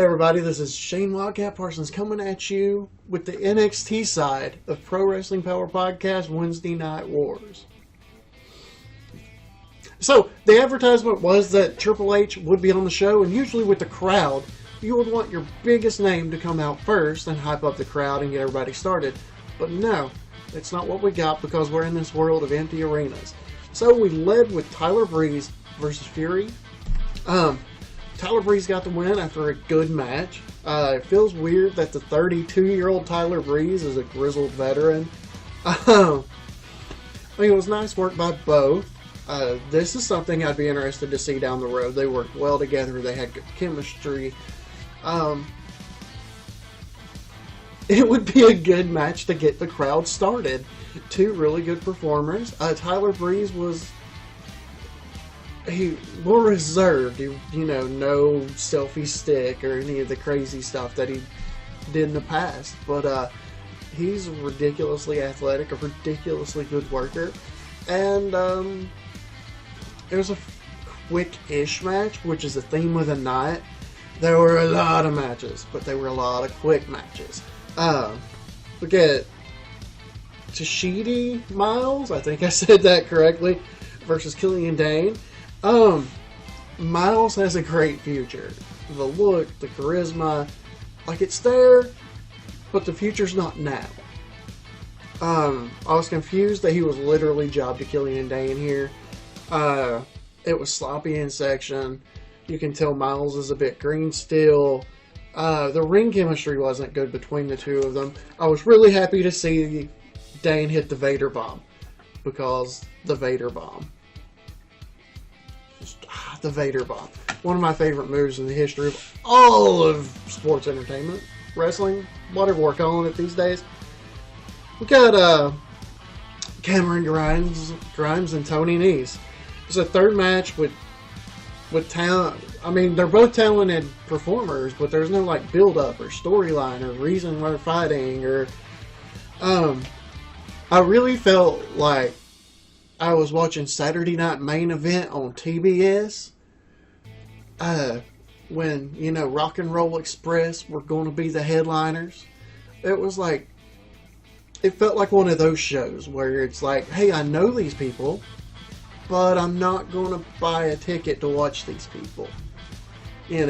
Hey everybody, this is Shane Wildcat Parsons coming at you with the NXT side of Pro Wrestling Power Podcast Wednesday Night Wars. So, the advertisement was that Triple H would be on the show, and usually with the crowd, you would want your biggest name to come out first and hype up the crowd and get everybody started. But no, it's not what we got because we're in this world of empty arenas. So we led with Tyler Breeze versus Fury. Tyler Breeze got the win after a good match. It feels weird that the 32-year-old Tyler Breeze is a grizzled veteran. I mean, it was nice work by both. This is something I'd be interested to see down the road. They worked well together. They had good chemistry. It would be a good match to get the crowd started. Two really good performers. Tyler Breeze was more reserved, no selfie stick or any of the crazy stuff that he did in the past. But he's ridiculously athletic, a ridiculously good worker. And it was a quick-ish match, which is the theme of the night. There were a lot of matches, but they were a lot of quick matches. Look at Tashidi Miles, I think I said that correctly, versus Killian Dane. Miles has a great future. The look, the charisma, it's there, but the future's not now. I was confused that he was literally jobbed to Killian Dane here. It was sloppy in section. You can tell Miles is a bit green still. The ring chemistry wasn't good between the two of them. I was really happy to see Dane hit the Vader Bomb, because the Vader Bomb. The Vader Bomb. One of my favorite moves in the history of all of sports entertainment, wrestling, whatever we're calling it these days. We got Cameron Grimes and Tony Nese. It's a third match with talent. I mean, they're both talented performers, but there's no build-up or storyline or reason they're fighting. Or I really felt like I was watching Saturday Night Main Event on TBS when, Rock and Roll Express were going to be the headliners. It was it felt like one of those shows where it's hey, I know these people, but I'm not going to buy a ticket to watch these people. You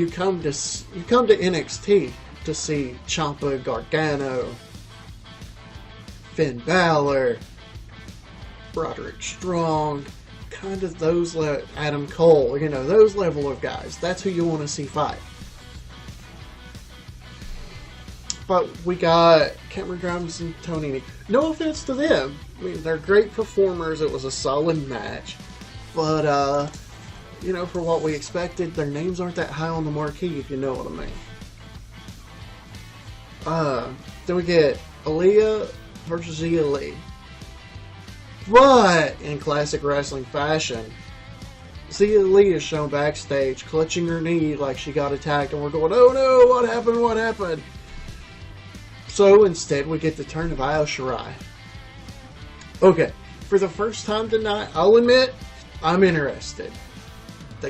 come to NXT to see Ciampa, Gargano, Finn Balor, Roderick Strong, kind of those, Adam Cole, those level of guys. That's who you want to see fight. But we got Cameron Grimes and Tony Nese. No offense to them. I mean, they're great performers. It was a solid match. But, for what we expected, their names aren't that high on the marquee, if you know what I mean. Then we get Aaliyah versus Zia Lee. But, in classic wrestling fashion, Zia Lee is shown backstage clutching her knee like she got attacked, and we're going, oh no, what happened, what happened? So instead, we get the turn of Io Shirai. Okay, for the first time tonight, I'll admit, I'm interested. They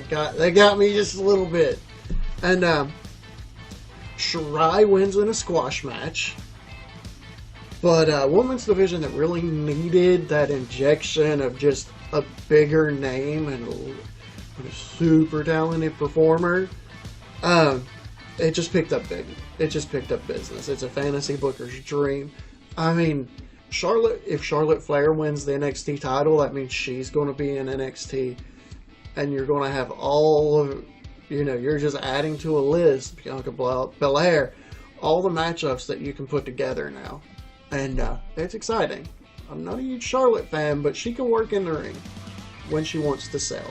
got me just a little bit. And Shirai wins in a squash match. But women's division that really needed that injection of just a bigger name and a super talented performer, it just picked up big. It just picked up business. It's a fantasy booker's dream. I mean, if Charlotte Flair wins the NXT title, that means she's going to be in NXT. And you're going to have all of, you're just adding to a list, Bianca Belair, all the matchups that you can put together now. And it's exciting. I'm not a huge Charlotte fan, but she can work in the ring when she wants to sell.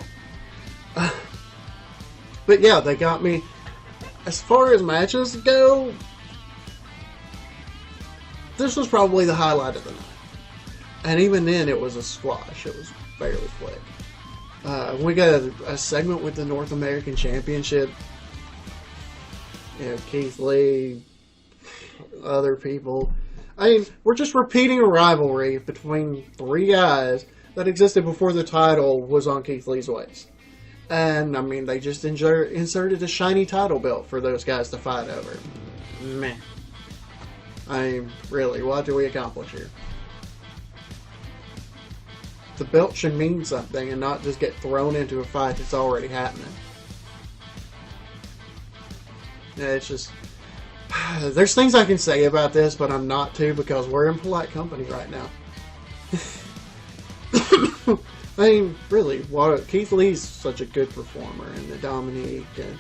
But yeah, they got me. As far as matches go, this was probably the highlight of the night. And even then, it was a squash. It was fairly quick. We got a segment with the North American Championship. Keith Lee, other people. I mean, we're just repeating a rivalry between three guys that existed before the title was on Keith Lee's waist. And, I mean, they just inserted a shiny title belt for those guys to fight over. Meh. I mean, really, what do we accomplish here? The belt should mean something and not just get thrown into a fight that's already happening. Yeah, it's just... There's things I can say about this, but I'm not to because we're in polite company right now. I mean, really, Keith Lee's such a good performer, and the Dominique, and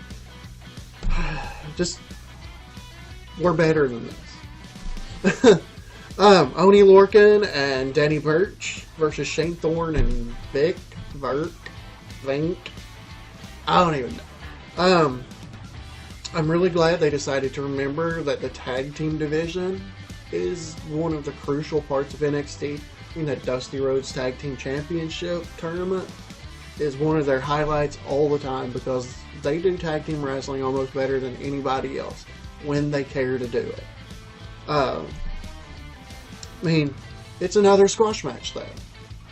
just, we're better than this. Oni Lorcan and Danny Burch versus Shane Thorne and Vink. I don't even know. I'm really glad they decided to remember that the tag team division is one of the crucial parts of NXT. I mean, that Dusty Rhodes Tag Team Championship tournament is one of their highlights all the time because they do tag team wrestling almost better than anybody else when they care to do it. I mean, it's another squash match though.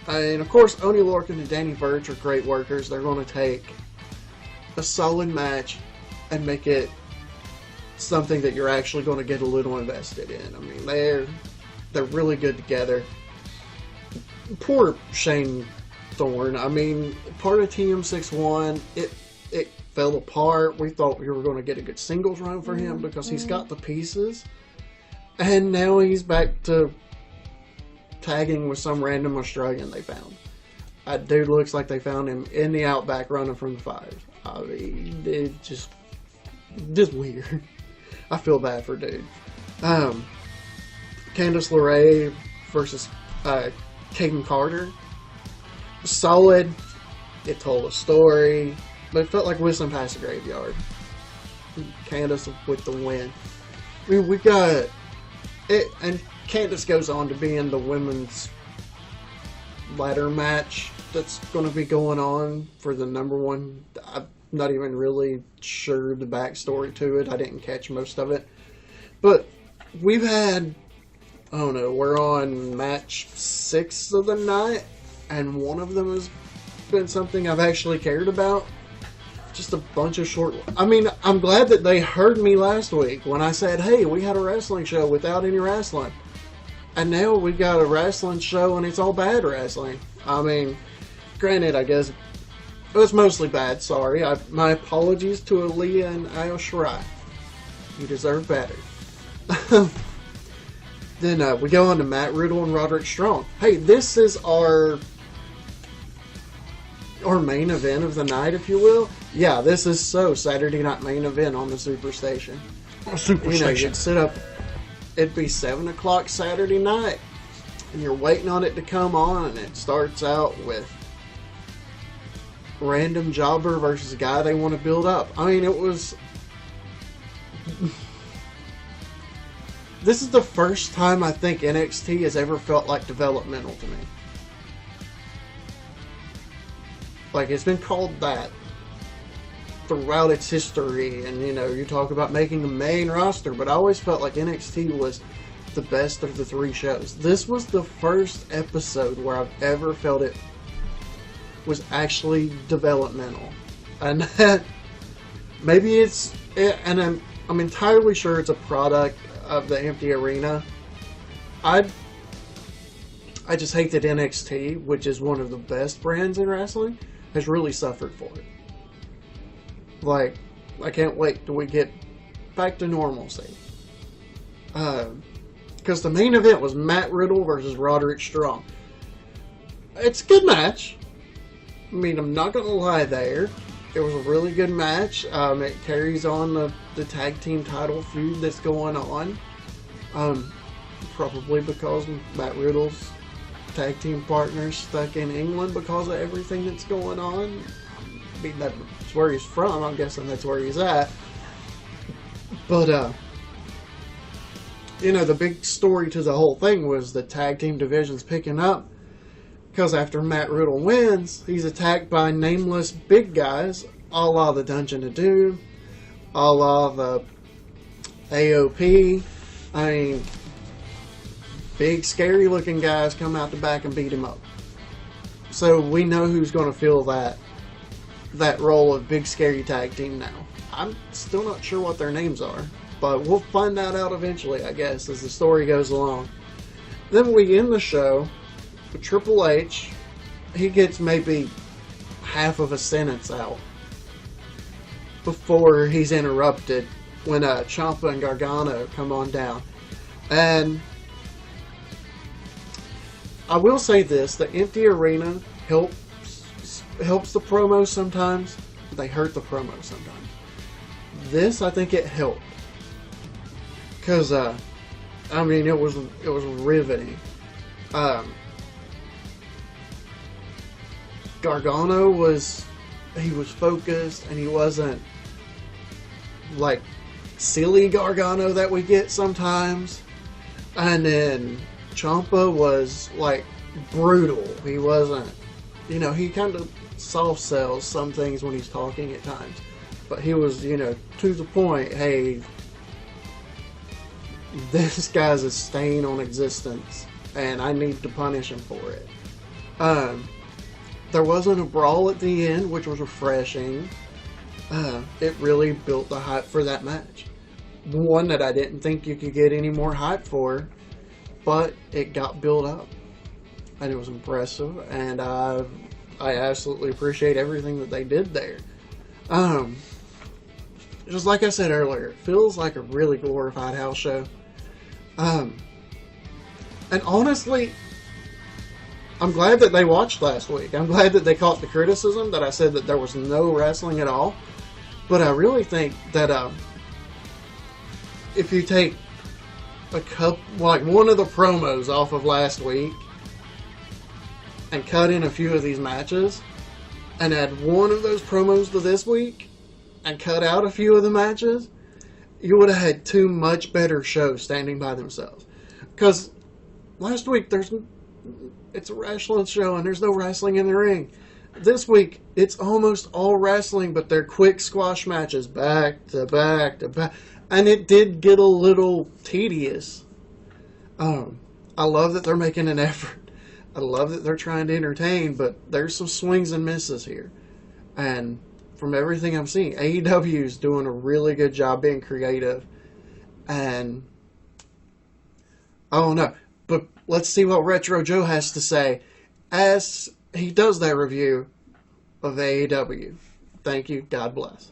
And of course, Oni Lorcan and Danny Burch are great workers. They're going to take a solid match and make it something that you're actually going to get a little invested in. I mean, they're really good together. Poor Shane Thorne. I mean, part of TM61, it fell apart. We thought we were going to get a good singles run for him because he's got the pieces. And now he's back to tagging with some random Australian they found. That dude looks like they found him in the Outback running from the fires. I mean, it's just weird. I feel bad for dude. Candice LeRae versus Kaden Carter. Solid. It told a story, but it felt like whistling past the graveyard. Candice with the win. I mean, we got it, and Candice goes on to be in the women's ladder match that's going to be going on for the number one. I'm not even really sure the backstory to it. I didn't catch most of it. But we've had, I don't know, we're on match 6 of the night, and one of them has been something I've actually cared about. Just a bunch of short... I mean, I'm glad that they heard me last week when I said, hey, we had a wrestling show without any wrestling. And now we got a wrestling show and it's all bad wrestling. I mean, granted, I guess it was mostly bad, sorry. My apologies to Aaliyah and Io Shirai. You deserve better. Then we go on to Matt Riddle and Roderick Strong. Hey, this is our main event of the night, if you will. Yeah, this is Saturday night main event on the Superstation. You'd sit up, it'd be 7 o'clock Saturday night, and you're waiting on it to come on, and it starts out with random jobber versus a guy they want to build up. I mean, it was... This is the first time I think NXT has ever felt like developmental to me. Like, it's been called that throughout its history, and you talk about making the main roster, but I always felt like NXT was the best of the 3 shows. This was the first episode where I've ever felt it was actually developmental. And that, maybe it's, and I'm entirely sure it's a product of the empty arena. I just hate that NXT, which is one of the best brands in wrestling, has really suffered for it. Like, I can't wait till we get back to normalcy. Because the main event was Matt Riddle versus Roderick Strong. It's a good match. I mean, I'm not going to lie there. It was a really good match. It carries on the tag team title feud that's going on. Probably because Matt Riddle's tag team partner's stuck in England because of everything that's going on. I mean, that's where he's from. I'm guessing that's where he's at. But, the big story to the whole thing was the tag team division's picking up. Because after Matt Riddle wins, he's attacked by nameless big guys, a la the Dungeon of Doom, a la the AOP. I mean, big scary looking guys come out the back and beat him up. So we know who's going to feel that that role of big scary tag team now. I'm still not sure what their names are, but we'll find that out eventually, I guess, as the story goes along. Then we end the show with Triple H. He gets maybe half of a sentence out before he's interrupted when Ciampa and Gargano come on down. And I will say this, the empty arena helps the promos sometimes. They hurt the promos sometimes. This, I think it helped. Because, I mean, it was riveting. Gargano was focused, and he wasn't like silly Gargano that we get sometimes. And then Ciampa was like brutal. He wasn't, he kind of soft sells some things when he's talking at times. But he was, to the point, hey, this guy's a stain on existence, and I need to punish him for it. There wasn't a brawl at the end, which was refreshing. It really built the hype for that match. One that I didn't think you could get any more hype for, but it got built up. And it was impressive, and I absolutely appreciate everything that they did there. Just like I said earlier, it feels like a really glorified house show. And honestly, I'm glad that they watched last week. I'm glad that they caught the criticism that I said that there was no wrestling at all. But I really think that if you take one of the promos off of last week and cut in a few of these matches and add one of those promos to this week and cut out a few of the matches, you would have had two much better shows standing by themselves. Because last week it's a wrestling show and there's no wrestling in the ring. This week it's almost all wrestling, but they're quick squash matches back to back to back, and it did get a little tedious. I love that they're making an effort. I love that they're trying to entertain, but there's some swings and misses here. And from everything I'm seeing, AEW is doing a really good job being creative. And I don't know, but let's see what Retro Joe has to say as he does that review of AEW. Thank you. God bless.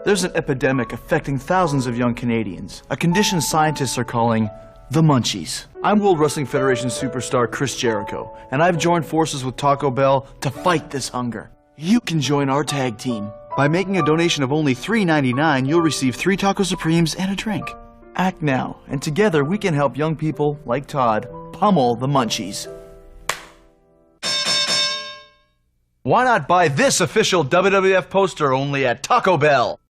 There's an epidemic affecting thousands of young Canadians, a condition scientists are calling the munchies. I'm World Wrestling Federation superstar Chris Jericho, and I've joined forces with Taco Bell to fight this hunger. You can join our tag team. By making a donation of only $3.99, you'll receive 3 Taco Supremes and a drink. Act now, and together we can help young people, like Todd, pummel the munchies. Why not buy this official WWF poster only at Taco Bell?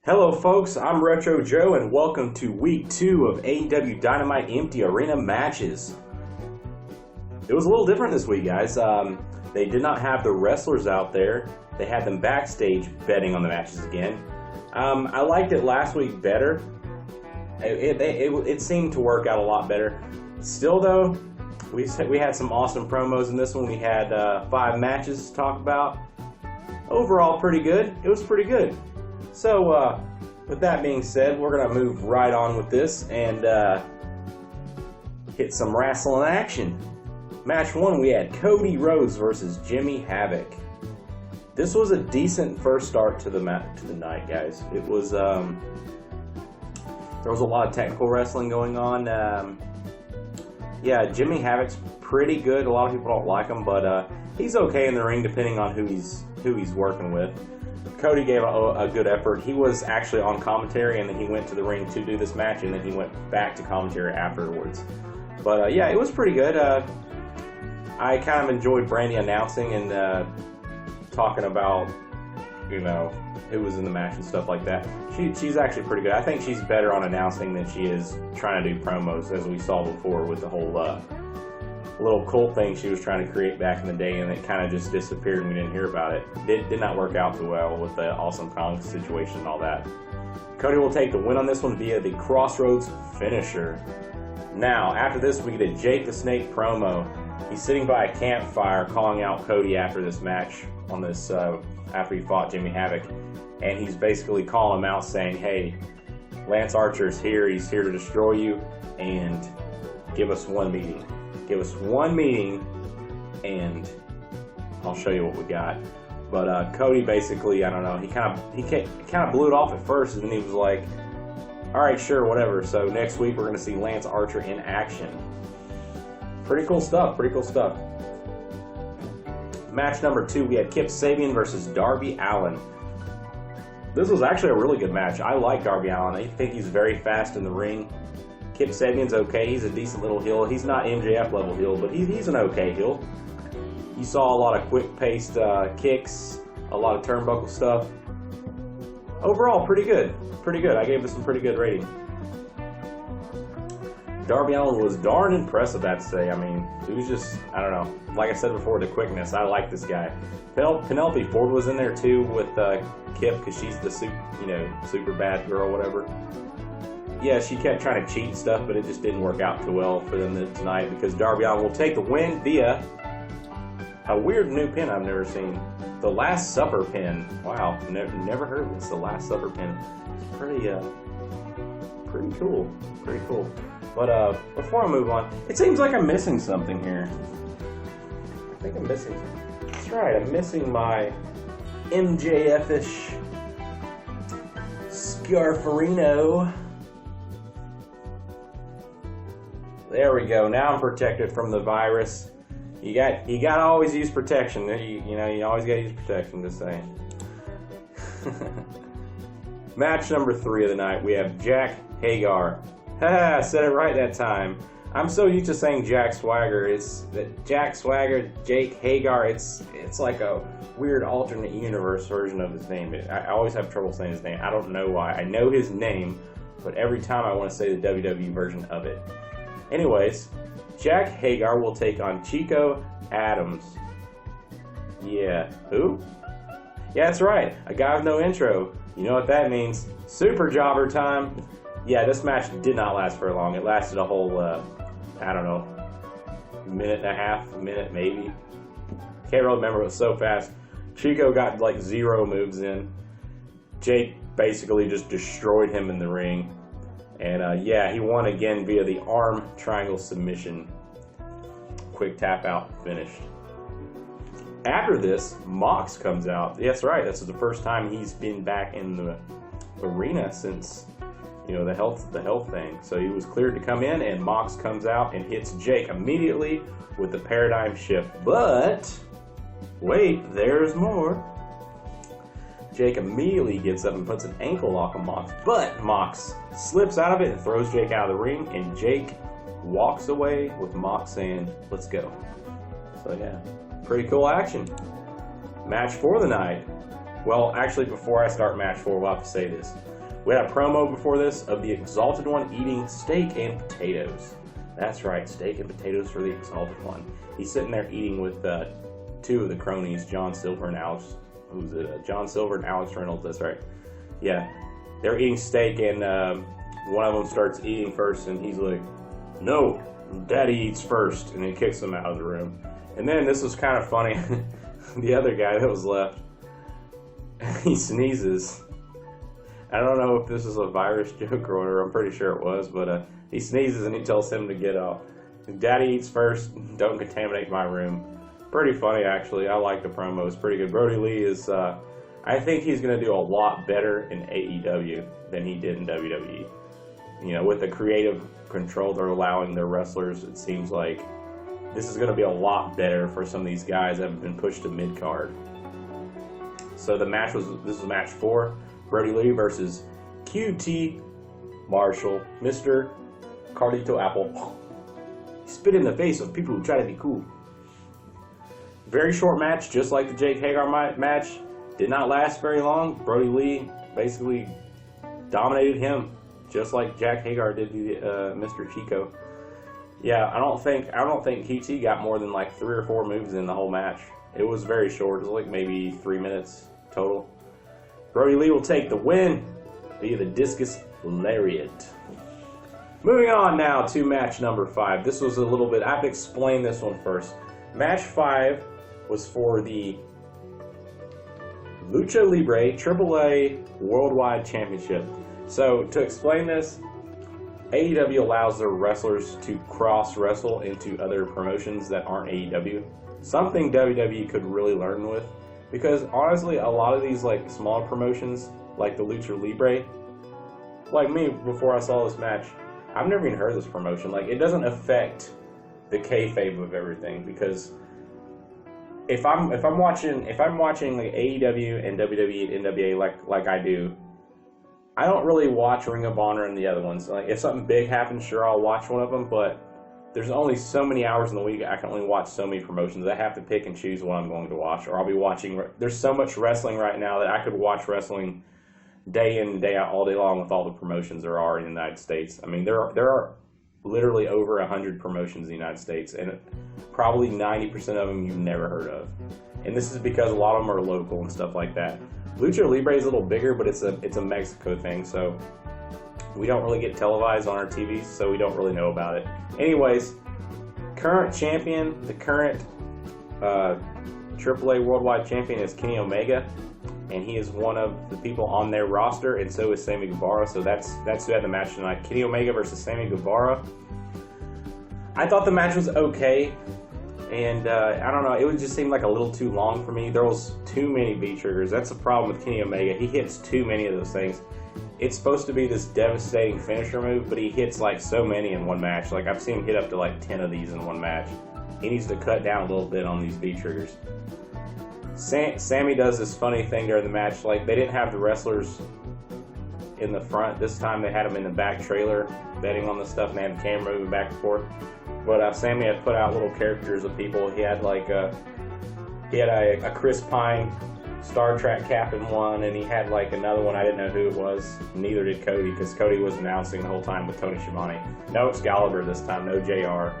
Hello folks, I'm Retro Joe and welcome to week 2 of AEW Dynamite Empty Arena matches. It was a little different this week, guys. They did not have the wrestlers out there. They had them backstage betting on the matches again. I liked it last week better. It seemed to work out a lot better. Still though, we had some awesome promos in this one. We had 5 matches to talk about. Overall pretty good. It was pretty good. So, with that being said, we're going to move right on with this and hit some wrestling action. Match 1, we had Cody Rhodes versus Jimmy Havoc. This was a decent first start to the night, guys. It was there was a lot of technical wrestling going on. Yeah, Jimmy Havoc's pretty good. A lot of people don't like him, but he's okay in the ring depending on who he's working with. Cody gave a good effort. He was actually on commentary, and then he went to the ring to do this match, and then he went back to commentary afterwards. But yeah, it was pretty good. I kind of enjoyed Brandy announcing and talking about, who was in the match and stuff like that. She's actually pretty good. I think she's better on announcing than she is trying to do promos, as we saw before with the whole little cult thing she was trying to create back in the day, and it kind of just disappeared and we didn't hear about it. Did not work out too well with the Awesome Kong situation and all that. Cody will take the win on this one via the Crossroads finisher. Now, after this, we get a Jake the Snake promo. He's sitting by a campfire calling out Cody after this match, on this after he fought Jimmy Havoc. And he's basically calling him out saying, hey, Lance Archer's here. He's here to destroy you, and give us one meeting. Give us one meeting, and I'll show you what we got. But Cody basically, I don't know, he kind of blew it off at first, and then he was like, all right, sure, whatever. So next week we're going to see Lance Archer in action. Pretty cool stuff, pretty cool stuff. Match number 2, we had Kip Sabian versus Darby Allin. This was actually a really good match. I like Darby Allin. I think he's very fast in the ring. Kip Sabian's okay. He's a decent little heel. He's not MJF level heel, but he's an okay heel. You saw a lot of quick-paced kicks, a lot of turnbuckle stuff. Overall, pretty good. Pretty good. I gave this some pretty good rating. Darby Allin was darn impressive, I'd say. I mean, it was just, I don't know. Like I said before, the quickness. I like this guy. Penelope Ford was in there too with Kip, because she's the super bad girl, whatever. Yeah, she kept trying to cheat and stuff, but it just didn't work out too well for them tonight, because Darby Allin will take the win via a weird new pin I've never seen. The Last Supper pin. Wow, never heard of this. The Last Supper pin. It's pretty cool. Pretty cool. But before I move on, it seems like I'm missing something here. I think I'm missing. That's right. I'm missing my MJF-ish Scarfarino. There we go. Now I'm protected from the virus. You got to always use protection. You always got to use protection, just saying. Match number 3 of the night, we have Jack Hagar. Haha, I said it right that time. I'm so used to saying Jack Swagger. It's Jack Swagger, Jake Hagar. It's like a weird alternate universe version of his name. I always have trouble saying his name. I don't know why. I know his name, but every time I want to say the WWE version of it. Anyways, Jack Hagar will take on Chico Adams. Yeah, who? Yeah, that's right. A guy with no intro. You know what that means. Super jobber time. Yeah, this match did not last very long. It lasted a whole, I don't know, minute and a half, a minute maybe. Can't really remember. It was so fast. Chico got like 0 moves in. Jake basically just destroyed him in the ring. And yeah, he won again via the arm triangle submission. Quick tap out, finished. After this, Mox comes out. That's right, this is the first time he's been back in the arena since, the health thing. So he was cleared to come in, and Mox comes out and hits Jake immediately with the paradigm shift. But wait, there's more. Jake immediately gets up and puts an ankle lock on Mox, but Mox slips out of it and throws Jake out of the ring, and Jake walks away with Mox saying, let's go. So yeah, pretty cool action. Match 4 of the night. Well, actually, before I start match 4, we'll have to say this. We had a promo before this of the Exalted One eating steak and potatoes. That's right, steak and potatoes for the Exalted One. He's sitting there eating with 2 of the cronies, John Silver and Alex. Who's it? John Silver and Alex Reynolds, that's right. Yeah, they're eating steak, and one of them starts eating first, and he's like, no, Daddy eats first, and he kicks him out of the room. And then, this was kind of funny, the other guy that was left, he sneezes. I don't know if this is a virus joke or whatever, I'm pretty sure it was, but he sneezes and he tells him to get up. Daddy eats first, don't contaminate my room. Pretty funny, actually. I like the promo. It's pretty good. Brody Lee is, I think he's going to do a lot better in AEW than he did in WWE. With the creative control they're allowing their wrestlers, it seems like this is going to be a lot better for some of these guys that have been pushed to mid-card. So this is match 4. Brody Lee versus QT Marshall, Mr. Carlito Apple. Spit in the face of people who try to be cool. Very short match, just like the Jake Hagar match. Did not last very long. Brody Lee basically dominated him, just like Jack Hagar did Mr. Chico. Yeah, I don't think QT got more than like 3 or 4 moves in the whole match. It was very short. It was like maybe 3 minutes total. Brody Lee will take the win via the discus lariat. Moving on now to match number 5. This was a little bit, I have to explain this one first. Match 5 was for the Lucha Libre AAA Worldwide Championship. So, to explain this, AEW allows their wrestlers to cross-wrestle into other promotions that aren't AEW. Something WWE could really learn with. Because, honestly, a lot of these, like, smaller promotions, like the Lucha Libre, like me, before I saw this match, I've never even heard of this promotion. Like, it doesn't affect the kayfabe of everything, because if I'm watching like AEW and WWE and NWA like I do, I don't really watch Ring of Honor and the other ones. Like, if something big happens, sure, I'll watch one of them, but there's only so many hours in the week. I can only watch so many promotions. I have to pick and choose what I'm going to watch, or I'll be watching. There's so much wrestling right now that I could watch wrestling day in and day out all day long with all the promotions there are in the United States. I mean, there are literally over 100 promotions in the United States, and probably 90% of them you've never heard of. And this is because a lot of them are local and stuff like that. Lucha Libre is a little bigger, but it's a Mexico thing, so we don't really get televised on our TVs, so we don't really know about it. Anyways, current champion, the current AAA Worldwide Champion is Kenny Omega, and he is one of the people on their roster, and so is Sammy Guevara. So that's who had the match tonight. Kenny Omega versus Sammy Guevara. I thought the match was okay, and I don't know, it would just seem like a little too long for me. There was too many V-triggers. That's the problem with Kenny Omega. He hits too many of those things. It's supposed to be this devastating finisher move, but he hits like so many in one match. Like, I've seen him hit up to like 10 of these in one match. He needs to cut down a little bit on these V-triggers. Sammy does this funny thing during the match. Like, they didn't have the wrestlers in the front. This time they had them in the back trailer betting on the stuff, and they had the camera moving back and forth. But Sammy had put out little characters of people. He had like a Chris Pine Star Trek cap in one, and he had like another one. I didn't know who it was. Neither did Cody, because Cody was announcing the whole time with Tony Schiavone. No Excalibur this time, no JR.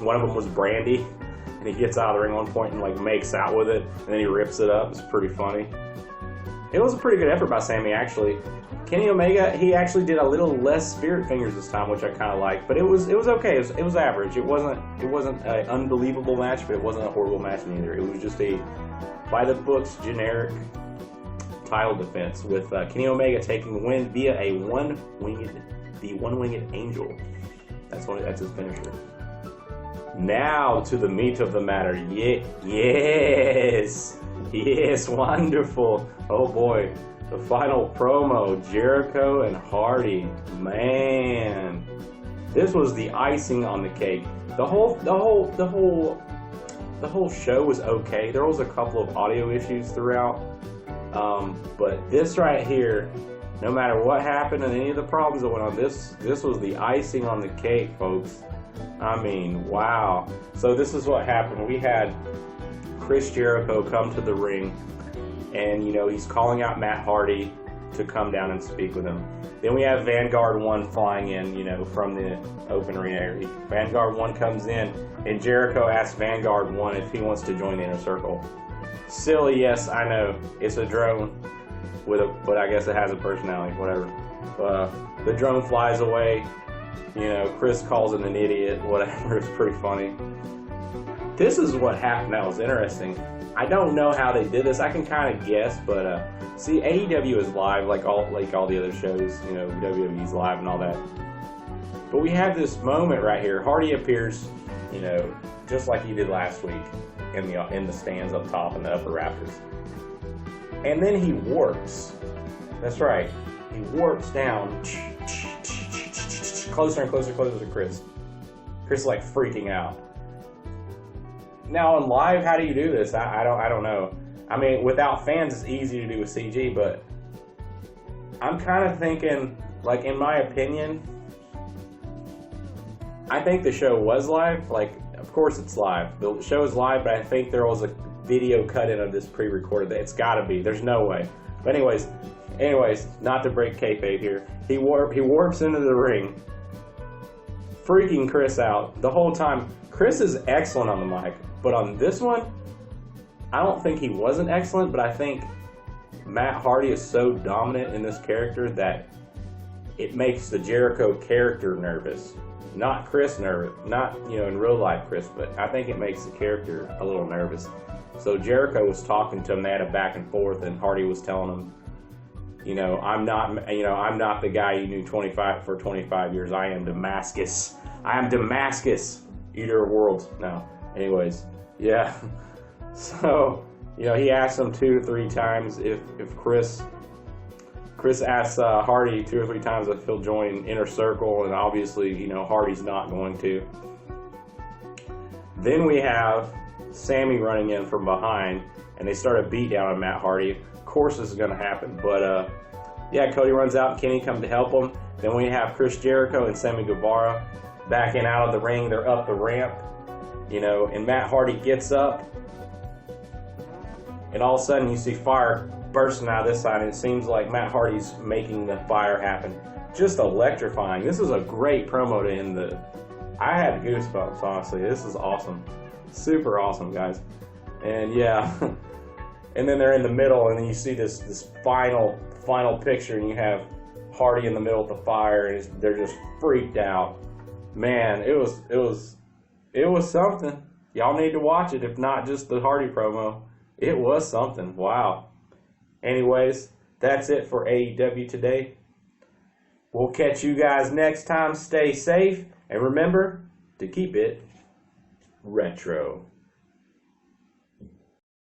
One of them was Brandy, and he gets out of the ring at one point and like makes out with it, and then he rips it up. It's pretty funny. It was a pretty good effort by Sammy, actually. Kenny Omega, he actually did a little less spirit fingers this time, which I kind of liked, but it was okay. It was average. It wasn't an unbelievable match, but it wasn't a horrible match neither. It was just a by the books generic title defense with Kenny Omega taking the win via the one-winged angel. That's his finisher. Now to the meat of the matter. Yes, wonderful. Oh boy. The final promo, Jericho and Hardy. Man, this was the icing on the cake. The whole show was okay. There was a couple of audio issues throughout, but this right here, no matter what happened and any of the problems that went on, this was the icing on the cake, folks. I mean, wow. So this is what happened. We had Chris Jericho come to the ring, and, you know, he's calling out Matt Hardy to come down and speak with him. Then we have Vanguard 1 flying in, you know, from the open arena area. Vanguard 1 comes in, and Jericho asks Vanguard 1 if he wants to join the Inner Circle. Silly, yes, I know. It's a drone, but I guess it has a personality, whatever. The drone flies away. You know, Chris calls him an idiot, whatever. It's pretty funny. This is what happened that was interesting. I don't know how they did this. I can kind of guess, but see, AEW is live like all the other shows. You know, WWE's live and all that. But we have this moment right here. Hardy appears, you know, just like he did last week in the stands up top in the upper rafters, and then he warps. That's right. He warps down closer and closer to Chris. Chris is like freaking out. Now on live, how do you do this? I don't know. I mean, without fans, it's easy to do with CG, but I'm kind of thinking, like, in my opinion, I think the show was live. Like, of course it's live. The show is live, but I think there was a video cut in of this pre-recorded. It's got to be. There's no way. But anyways, not to break kayfabe here. He warps into the ring, freaking Chris out the whole time. Chris is excellent on the mic, but on this one, I don't think he wasn't excellent, but I think Matt Hardy is so dominant in this character that it makes the Jericho character nervous. Not Chris nervous, not, in real life Chris, but I think it makes the character a little nervous. So Jericho was talking to him, they had a back and forth, and Hardy was telling him, I'm not the guy you knew for 25 years. I am Damascus. I am Damascus, eater of worlds. No, anyways, yeah. So, he asked him 2 or 3 times if Chris asks Hardy 2 or 3 times if he'll join Inner Circle, and obviously, Hardy's not going to. Then we have Sammy running in from behind, and they start a beat down on Matt Hardy. Of course this is going to happen, but Cody runs out and Kenny comes to help him. Then we have Chris Jericho and Sammy Guevara backing out of the ring. They're up the ramp, and Matt Hardy gets up, and all of a sudden you see fire bursting out of this side, and it seems like Matt Hardy's making the fire happen. Just electrifying. This is a great promo to end I had goosebumps, honestly. This is awesome. Super awesome, guys. And yeah, and then they're in the middle, and then you see this final picture, and you have Hardy in the middle with the fire, and they're just freaked out. Man, it was something. Y'all need to watch it, if not just the Hardy promo. It was something. Wow. Anyways, that's it for AEW today. We'll catch you guys next time. Stay safe, and remember to keep it retro.